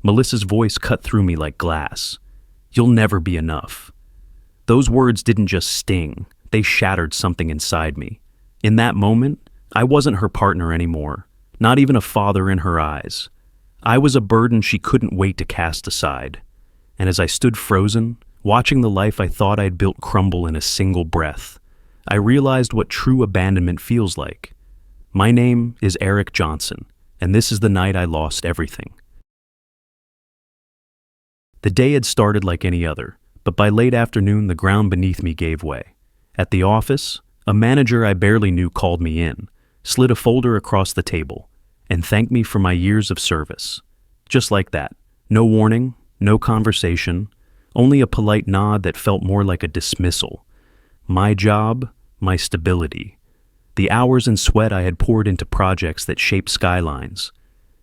Melissa's voice cut through me like glass. "You'll never be enough." Those words didn't just sting, they shattered something inside me. In that moment, I wasn't her partner anymore, not even a father in her eyes. I was a burden she couldn't wait to cast aside. And as I stood frozen, watching the life I thought I'd built crumble in a single breath, I realized what true abandonment feels like. My name is Eric Johnson, and this is the night I lost everything. The day had started like any other, but by late afternoon the ground beneath me gave way. At the office, a manager I barely knew called me in, slid a folder across the table, and thanked me for my years of service. Just like that. No warning, no conversation, only a polite nod that felt more like a dismissal. My job, my stability. The hours and sweat I had poured into projects that shaped skylines.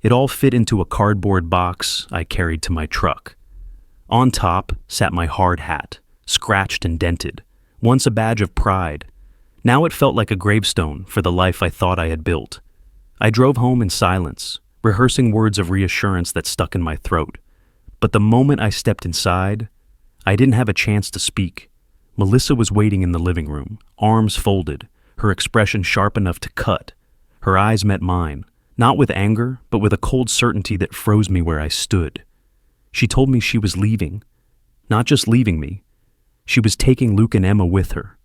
It all fit into a cardboard box I carried to my truck. On top sat my hard hat, scratched and dented, once a badge of pride. Now it felt like a gravestone for the life I thought I had built. I drove home in silence, rehearsing words of reassurance that stuck in my throat. But the moment I stepped inside, I didn't have a chance to speak. Melissa was waiting in the living room, arms folded, her expression sharp enough to cut. Her eyes met mine, not with anger, but with a cold certainty that froze me where I stood. She told me she was leaving. Not just leaving me. She was taking Luke and Emma with her.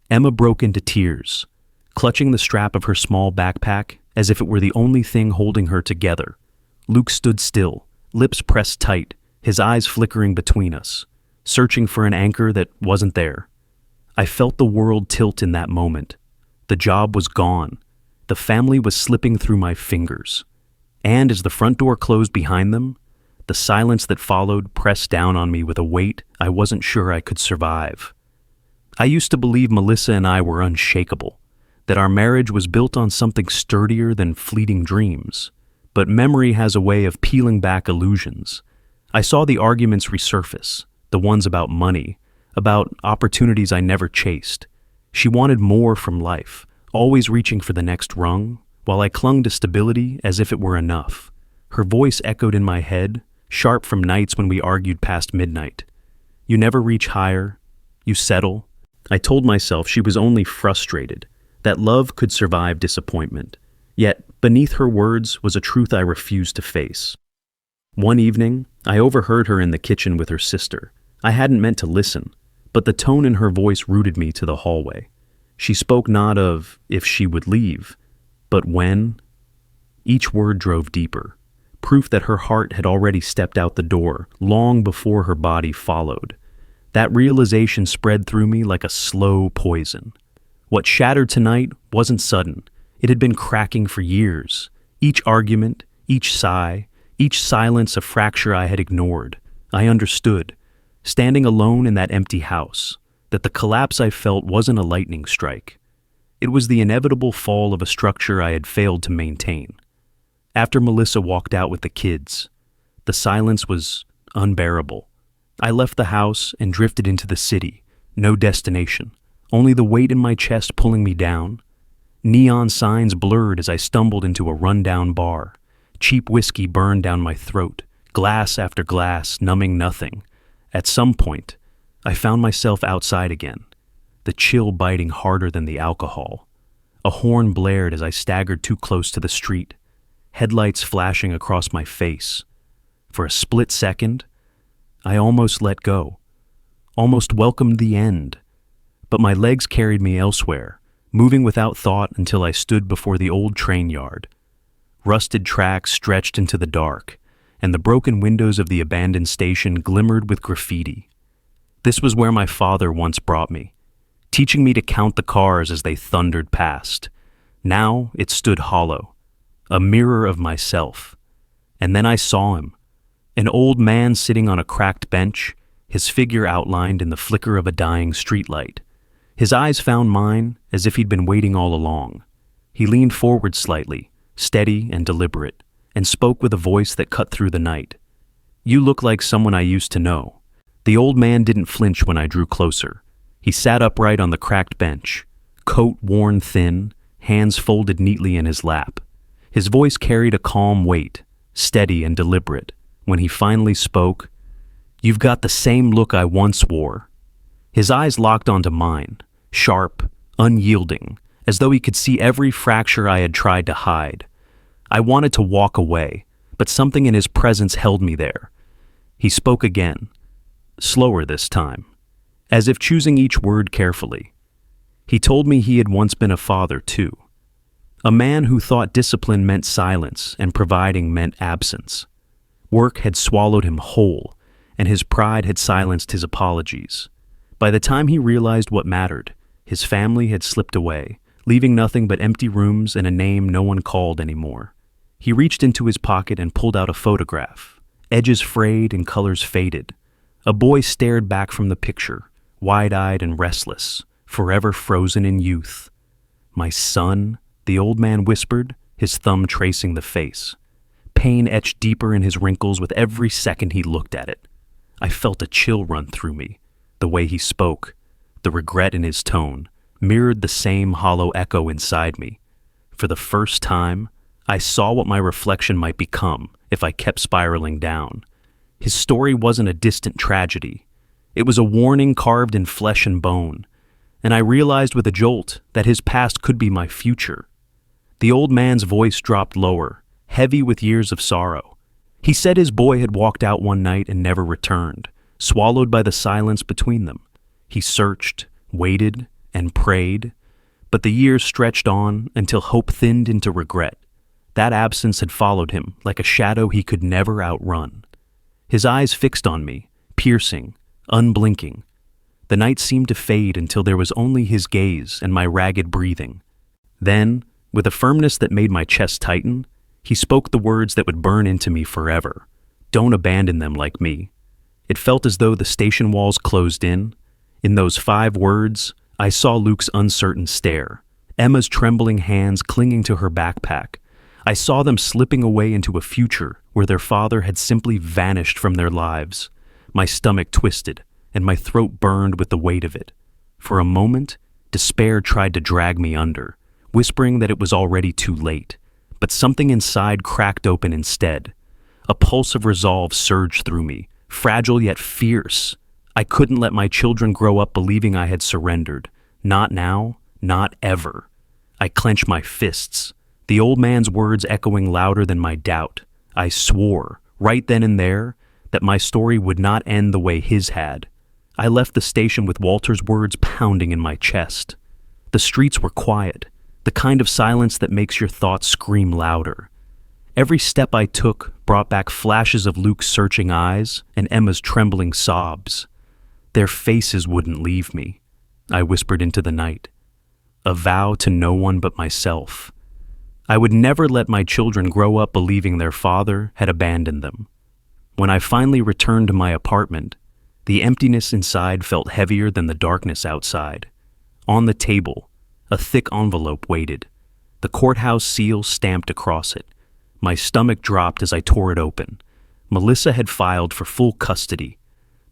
Emma broke into tears, clutching the strap of her small backpack as if it were the only thing holding her together. Luke stood still, lips pressed tight, his eyes flickering between us, searching for an anchor that wasn't there. I felt the world tilt in that moment. The job was gone. The family was slipping through my fingers. And as the front door closed behind them, the silence that followed pressed down on me with a weight I wasn't sure I could survive. I used to believe Melissa and I were unshakable, that our marriage was built on something sturdier than fleeting dreams. But memory has a way of peeling back illusions. I saw the arguments resurface, the ones about money, about opportunities I never chased. She wanted more from life, always reaching for the next rung, while I clung to stability as if it were enough. Her voice echoed in my head, sharp from nights when we argued past midnight. "You never reach higher. You settle." I told myself she was only frustrated, that love could survive disappointment. Yet, beneath her words was a truth I refused to face. One evening, I overheard her in the kitchen with her sister. I hadn't meant to listen, but the tone in her voice rooted me to the hallway. She spoke not of if she would leave, but when. Each word drove deeper, proof that her heart had already stepped out the door long before her body followed. That realization spread through me like a slow poison. What shattered tonight wasn't sudden. It had been cracking for years. Each argument, each sigh, each silence a fracture I had ignored. I understood, standing alone in that empty house, that the collapse I felt wasn't a lightning strike. It was the inevitable fall of a structure I had failed to maintain. After Melissa walked out with the kids, the silence was unbearable. I left the house and drifted into the city, no destination, only the weight in my chest pulling me down. Neon signs blurred as I stumbled into a rundown bar. Cheap whiskey burned down my throat, glass after glass numbing nothing. At some point, I found myself outside again, the chill biting harder than the alcohol. A horn blared as I staggered too close to the street, headlights flashing across my face. For a split second, I almost let go, almost welcomed the end. But my legs carried me elsewhere, moving without thought until I stood before the old train yard. Rusted tracks stretched into the dark, and the broken windows of the abandoned station glimmered with graffiti. This was where my father once brought me, teaching me to count the cars as they thundered past. Now it stood hollow, a mirror of myself. And then I saw him, an old man sitting on a cracked bench, his figure outlined in the flicker of a dying streetlight. His eyes found mine as if he'd been waiting all along. He leaned forward slightly, steady and deliberate, and spoke with a voice that cut through the night. "You look like someone I used to know." The old man didn't flinch when I drew closer. He sat upright on the cracked bench, coat worn thin, hands folded neatly in his lap. His voice carried a calm weight, steady and deliberate. When he finally spoke, "You've got the same look I once wore." His eyes locked onto mine, sharp, unyielding, as though he could see every fracture I had tried to hide. I wanted to walk away, but something in his presence held me there. He spoke again, slower this time, as if choosing each word carefully. He told me he had once been a father, too. A man who thought discipline meant silence and providing meant absence. Work had swallowed him whole, and his pride had silenced his apologies. By the time he realized what mattered, his family had slipped away, leaving nothing but empty rooms and a name no one called anymore. He reached into his pocket and pulled out a photograph, edges frayed and colors faded. A boy stared back from the picture, wide-eyed and restless, forever frozen in youth. "My son," the old man whispered, his thumb tracing the face. Pain etched deeper in his wrinkles with every second he looked at it. I felt a chill run through me. The way he spoke, the regret in his tone, mirrored the same hollow echo inside me. For the first time, I saw what my reflection might become if I kept spiraling down. His story wasn't a distant tragedy. It was a warning carved in flesh and bone, and I realized with a jolt that his past could be my future. The old man's voice dropped lower, heavy with years of sorrow. He said his boy had walked out one night and never returned, swallowed by the silence between them. He searched, waited, and prayed, but the years stretched on until hope thinned into regret. That absence had followed him like a shadow he could never outrun. His eyes fixed on me, piercing, unblinking. The night seemed to fade until there was only his gaze and my ragged breathing. Then, with a firmness that made my chest tighten, he spoke the words that would burn into me forever. "Don't abandon them like me." It felt as though the station walls closed in. In those 5 words, I saw Luke's uncertain stare, Emma's trembling hands clinging to her backpack. I saw them slipping away into a future where their father had simply vanished from their lives. My stomach twisted, and my throat burned with the weight of it. For a moment, despair tried to drag me under, whispering that it was already too late. But something inside cracked open instead. A pulse of resolve surged through me, fragile yet fierce. I couldn't let my children grow up believing I had surrendered. Not now, not ever. I clenched my fists, the old man's words echoing louder than my doubt. I swore, right then and there, that my story would not end the way his had. I left the station with Walter's words pounding in my chest. The streets were quiet, the kind of silence that makes your thoughts scream louder. Every step I took brought back flashes of Luke's searching eyes and Emma's trembling sobs. Their faces wouldn't leave me, I whispered into the night. A vow to no one but myself. I would never let my children grow up believing their father had abandoned them. When I finally returned to my apartment, the emptiness inside felt heavier than the darkness outside. On the table, a thick envelope waited, the courthouse seal stamped across it. My stomach dropped as I tore it open. Melissa had filed for full custody.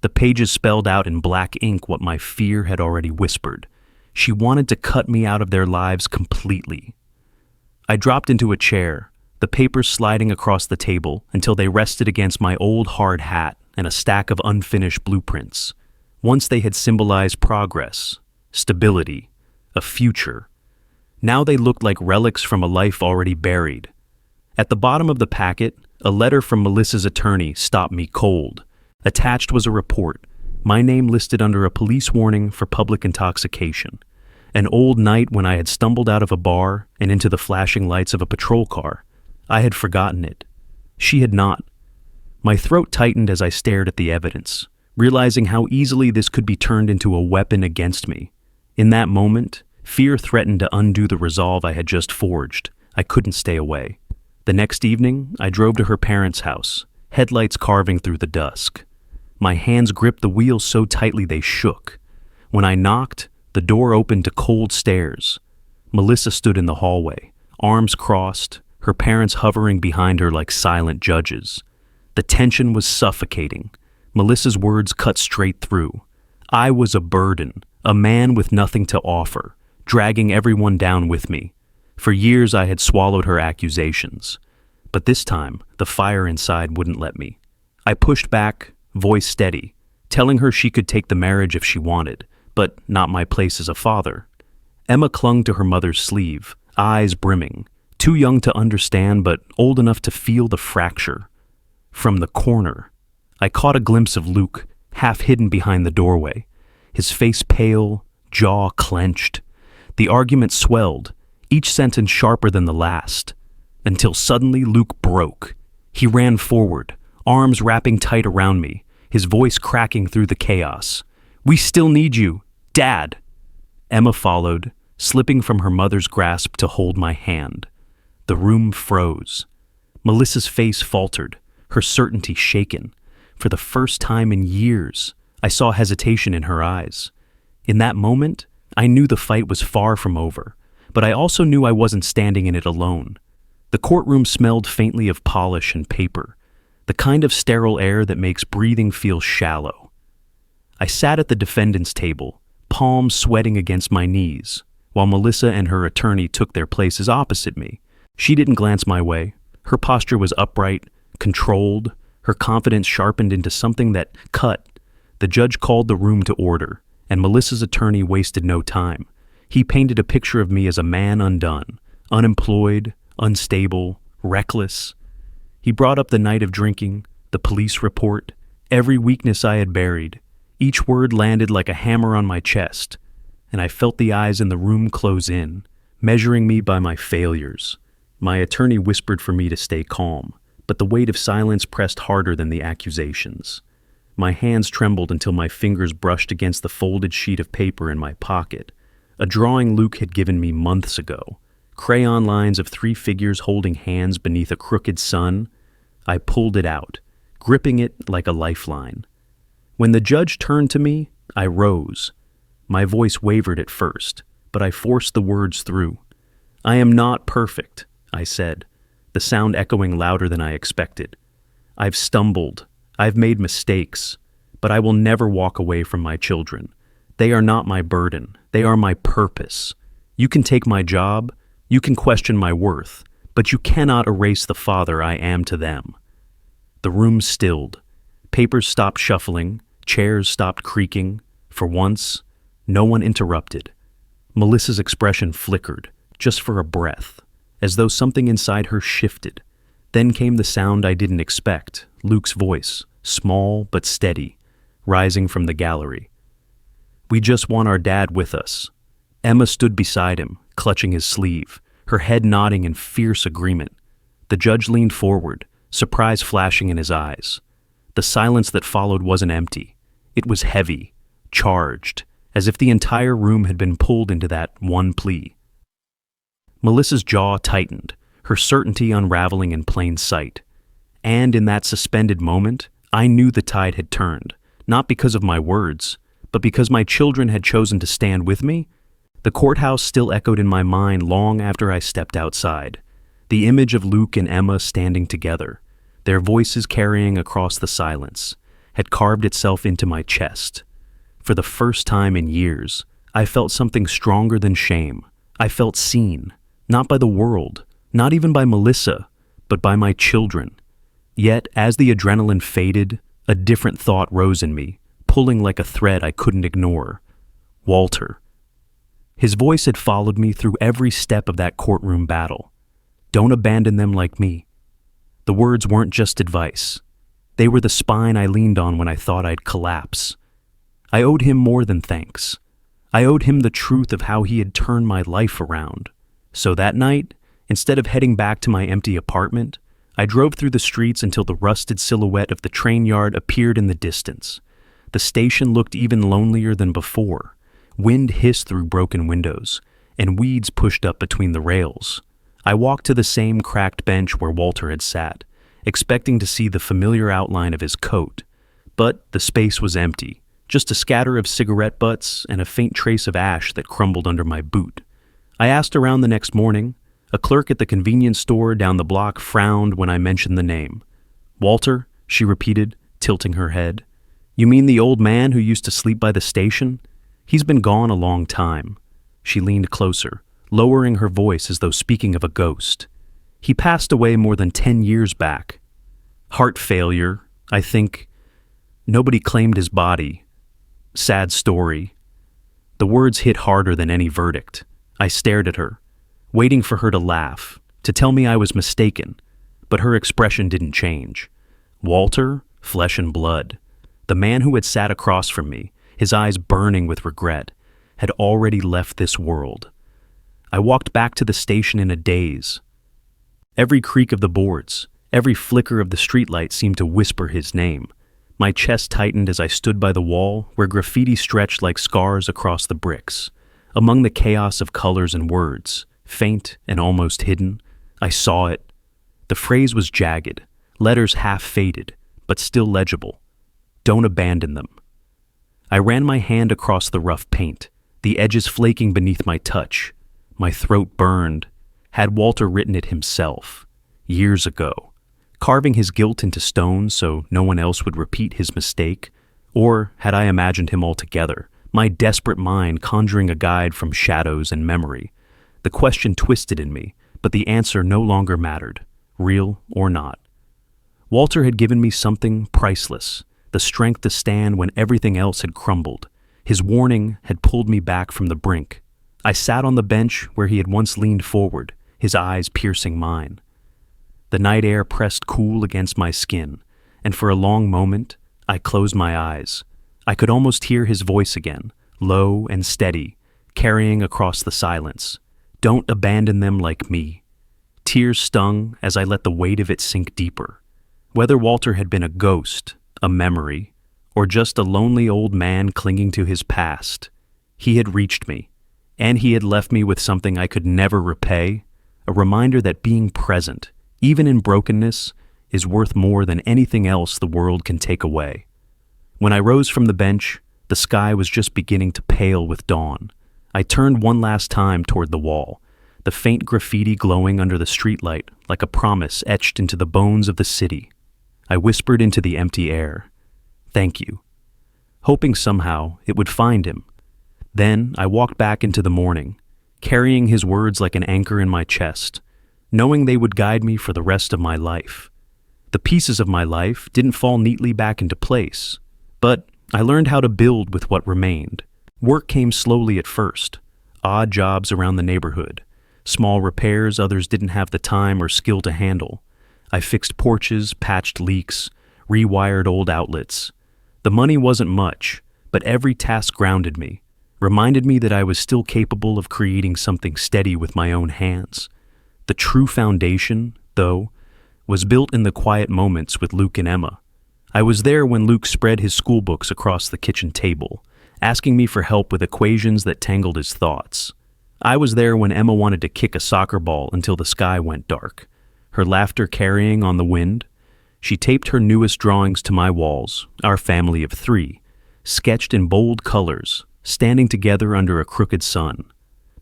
The pages spelled out in black ink what my fear had already whispered. She wanted to cut me out of their lives completely. I dropped into a chair, the papers sliding across the table until they rested against my old hard hat and a stack of unfinished blueprints. Once they had symbolized progress, stability, a future. Now they looked like relics from a life already buried. At the bottom of the packet, a letter from Melissa's attorney stopped me cold. Attached was a report, my name listed under a police warning for public intoxication. An old night when I had stumbled out of a bar and into the flashing lights of a patrol car. I had forgotten it. She had not. My throat tightened as I stared at the evidence, realizing how easily this could be turned into a weapon against me. In that moment, fear threatened to undo the resolve I had just forged. I couldn't stay away. The next evening, I drove to her parents' house, headlights carving through the dusk. My hands gripped the wheels so tightly they shook. When I knocked, the door opened to cold stares. Melissa stood in the hallway, arms crossed, her parents hovering behind her like silent judges. The tension was suffocating. Melissa's words cut straight through. I was a burden, a man with nothing to offer, dragging everyone down with me. For years I had swallowed her accusations. But this time, the fire inside wouldn't let me. I pushed back, voice steady, telling her she could take the marriage if she wanted, but not my place as a father. Emma clung to her mother's sleeve, eyes brimming, too young to understand but old enough to feel the fracture. From the corner, I caught a glimpse of Luke, half hidden behind the doorway, his face pale, jaw clenched. The argument swelled, each sentence sharper than the last, until suddenly Luke broke. He ran forward, arms wrapping tight around me, his voice cracking through the chaos. "We still need you, Dad!" Emma followed, slipping from her mother's grasp to hold my hand. The room froze. Melissa's face faltered, her certainty shaken. For the first time in years, I saw hesitation in her eyes. In that moment, I knew the fight was far from over, but I also knew I wasn't standing in it alone. The courtroom smelled faintly of polish and paper, the kind of sterile air that makes breathing feel shallow. I sat at the defendant's table, palms sweating against my knees, while Melissa and her attorney took their places opposite me. She didn't glance my way. Her posture was upright, controlled, her confidence sharpened into something that cut. The judge called the room to order, and Melissa's attorney wasted no time. He painted a picture of me as a man undone, unemployed, unstable, reckless. He brought up the night of drinking, the police report, every weakness I had buried. Each word landed like a hammer on my chest, and I felt the eyes in the room close in, measuring me by my failures. My attorney whispered for me to stay calm, but the weight of silence pressed harder than the accusations. My hands trembled until my fingers brushed against the folded sheet of paper in my pocket, a drawing Luke had given me months ago, crayon lines of 3 figures holding hands beneath a crooked sun. I pulled it out, gripping it like a lifeline. When the judge turned to me, I rose. My voice wavered at first, but I forced the words through. "I am not perfect," I said, the sound echoing louder than I expected. "I've stumbled, I've made mistakes, but I will never walk away from my children. They are not my burden, they are my purpose. You can take my job, you can question my worth, but you cannot erase the father I am to them." The room stilled. Papers stopped shuffling, chairs stopped creaking. For once, no one interrupted. Melissa's expression flickered, just for a breath, as though something inside her shifted. Then came the sound I didn't expect, Luke's voice, small but steady, rising from the gallery. "We just want our dad with us." Emma stood beside him, clutching his sleeve, her head nodding in fierce agreement. The judge leaned forward, surprise flashing in his eyes. The silence that followed wasn't empty. It was heavy, charged, as if the entire room had been pulled into that one plea. Melissa's jaw tightened, her certainty unraveling in plain sight. And in that suspended moment, I knew the tide had turned, not because of my words, but because my children had chosen to stand with me. The courthouse still echoed in my mind long after I stepped outside. The image of Luke and Emma standing together, their voices carrying across the silence, had carved itself into my chest. For the first time in years, I felt something stronger than shame. I felt seen, not by the world, not even by Melissa, but by my children. Yet, as the adrenaline faded, a different thought rose in me, pulling like a thread I couldn't ignore. Walter. His voice had followed me through every step of that courtroom battle. "Don't abandon them like me." The words weren't just advice. They were the spine I leaned on when I thought I'd collapse. I owed him more than thanks. I owed him the truth of how he had turned my life around. So that night, instead of heading back to my empty apartment, I drove through the streets until the rusted silhouette of the train yard appeared in the distance. The station looked even lonelier than before. Wind hissed through broken windows, and weeds pushed up between the rails. I walked to the same cracked bench where Walter had sat, expecting to see the familiar outline of his coat. But the space was empty, just a scatter of cigarette butts and a faint trace of ash that crumbled under my boot. I asked around the next morning. A clerk at the convenience store down the block frowned when I mentioned the name. "Walter," she repeated, tilting her head. "You mean the old man who used to sleep by the station? He's been gone a long time." She leaned closer, lowering her voice as though speaking of a ghost. He passed away more than 10 years back. Heart failure, I think. Nobody claimed his body. Sad story. The words hit harder than any verdict. I stared at her, waiting for her to laugh, to tell me I was mistaken, but her expression didn't change. Walter, flesh and blood, the man who had sat across from me, his eyes burning with regret, had already left this world. I walked back to the station in a daze. Every creak of the boards, every flicker of the streetlight seemed to whisper his name. My chest tightened as I stood by the wall where graffiti stretched like scars across the bricks. Among the chaos of colors and words, faint and almost hidden, I saw it. The phrase was jagged, letters half faded, but still legible. Don't abandon them. I ran my hand across the rough paint, the edges flaking beneath my touch. My throat burned. Had Walter written it himself, years ago, carving his guilt into stone so no one else would repeat his mistake? Or had I imagined him altogether, my desperate mind conjuring a guide from shadows and memory? The question twisted in me, but the answer no longer mattered, real or not. Walter had given me something priceless, the strength to stand when everything else had crumbled. His warning had pulled me back from the brink. I sat on the bench where he had once leaned forward, his eyes piercing mine. The night air pressed cool against my skin, and for a long moment, I closed my eyes. I could almost hear his voice again, low and steady, carrying across the silence. Don't abandon them like me. Tears stung as I let the weight of it sink deeper. Whether Walter had been a ghost, a memory, or just a lonely old man clinging to his past, he had reached me, and he had left me with something I could never repay, a reminder that being present, even in brokenness, is worth more than anything else the world can take away. When I rose from the bench, the sky was just beginning to pale with dawn. I turned one last time toward the wall, the faint graffiti glowing under the streetlight like a promise etched into the bones of the city. I whispered into the empty air, "Thank you," hoping somehow it would find him. Then I walked back into the morning, carrying his words like an anchor in my chest, knowing they would guide me for the rest of my life. The pieces of my life didn't fall neatly back into place, but I learned how to build with what remained. Work came slowly at first, odd jobs around the neighborhood, small repairs others didn't have the time or skill to handle. I fixed porches, patched leaks, rewired old outlets. The money wasn't much, but every task grounded me, reminded me that I was still capable of creating something steady with my own hands. The true foundation, though, was built in the quiet moments with Luke and Emma. I was there when Luke spread his school books across the kitchen table, asking me for help with equations that tangled his thoughts. I was there when Emma wanted to kick a soccer ball until the sky went dark, her laughter carrying on the wind. She taped her newest drawings to my walls, our family of 3, sketched in bold colors, standing together under a crooked sun.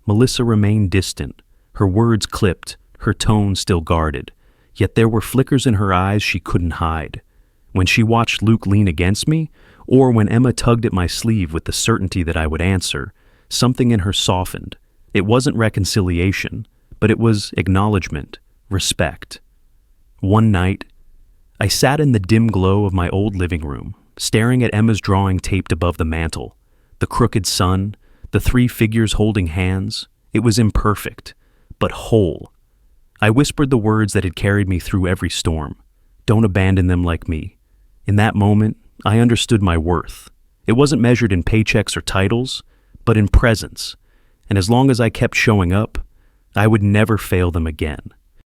Melissa remained distant, her words clipped, her tone still guarded, yet there were flickers in her eyes she couldn't hide. When she watched Luke lean against me, or when Emma tugged at my sleeve with the certainty that I would answer, something in her softened. It wasn't reconciliation, but it was acknowledgement, respect. One night, I sat in the dim glow of my old living room, staring at Emma's drawing taped above the mantel. The crooked sun, the 3 figures holding hands. It was imperfect, but whole. I whispered the words that had carried me through every storm. Don't abandon them like me. In that moment, I understood my worth. It wasn't measured in paychecks or titles, but in presence. And as long as I kept showing up, I would never fail them again.